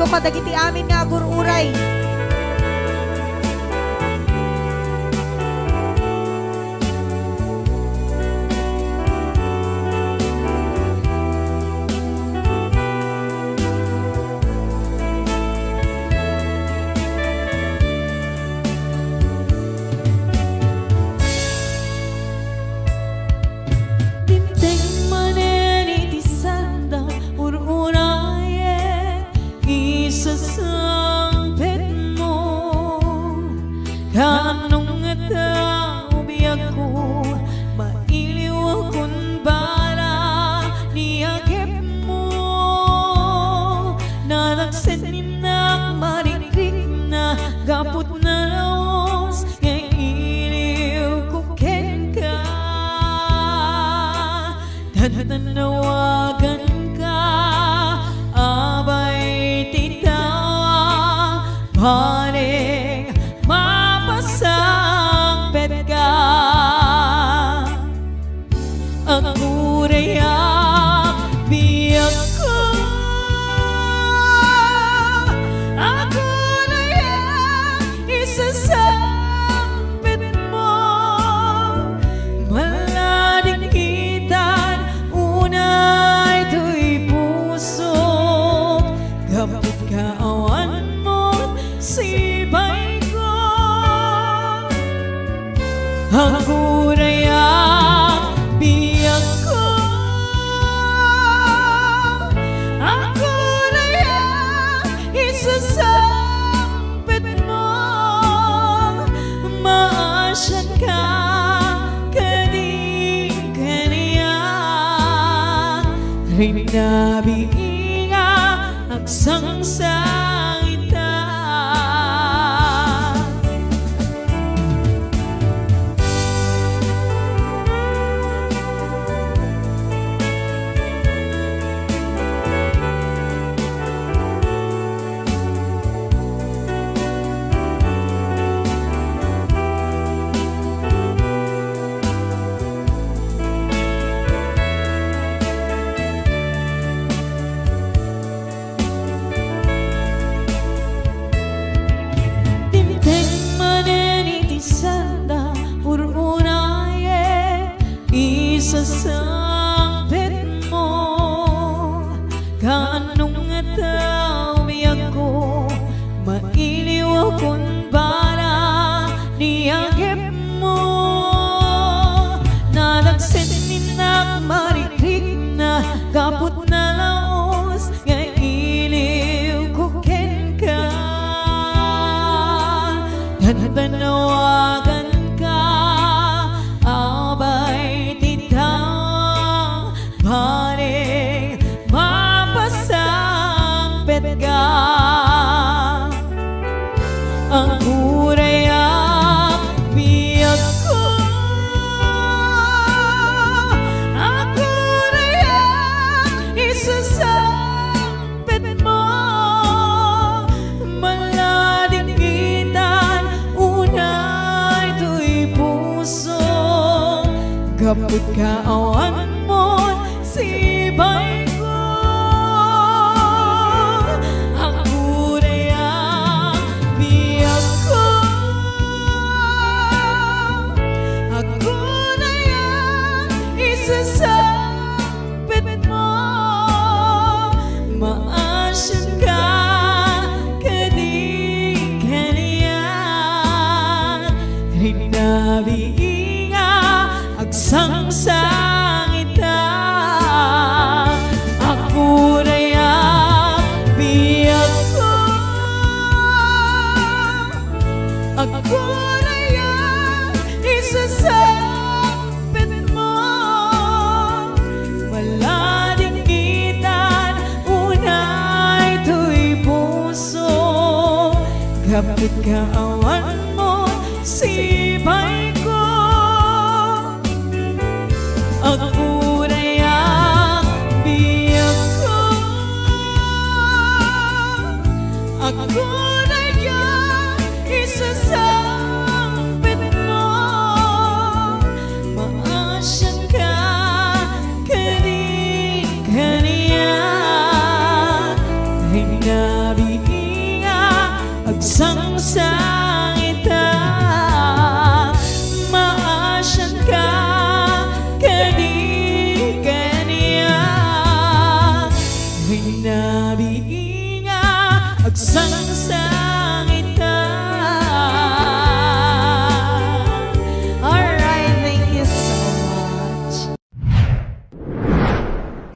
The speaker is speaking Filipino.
ko kadagiti amin nga agururay. Kanong tao biyak ko, mailiw akong bala niyagip mo. Nalagsanin na marikrik na gapot na laos, ngayong iliw ko ken ka. Tatanawagan ka, abay titawa, paling mapasakpet ka. Ako rayak biyak ko, ako rayak isasakpet mo. Maladikitan unay to'y puso, kapit ka awan mo sibay ko. Ako rayak biyak ko, ako rayak isasakpet mo. Maasyan ka, kading kaniya, rinabiinga agsangsangita. Isasakpet mo, kanong tao biyak ko, mailiw akong bala niyagip mo. Nalagsanin na marikrik na gapot na laos, ngayong iliw ko ken ka. Tatanawagan ka, abay titawa, paling mapasakpet ka. Ako rayak biyak ko, ako rayak isasakpet mo. Maladikitan unay to'y puso, kapit ka awan mo sibay ko. Ako rayak biyak ko, ako rayak isasakpet mo. Maasyan ka, kading kaniya, rinabiinga agsangsangita. Ako rayak biyak ko, ako rayak isasakpet mo. Maladikitan unay to'y puso, kapit ka awan mo sibay ko. Ako rayak biyak ko, ako rayak isasakpet mo. Maasyan ka, kading kaniya, rinabi agsangsangita maasyan ka kadi kaniya may nabiinga agsangsangita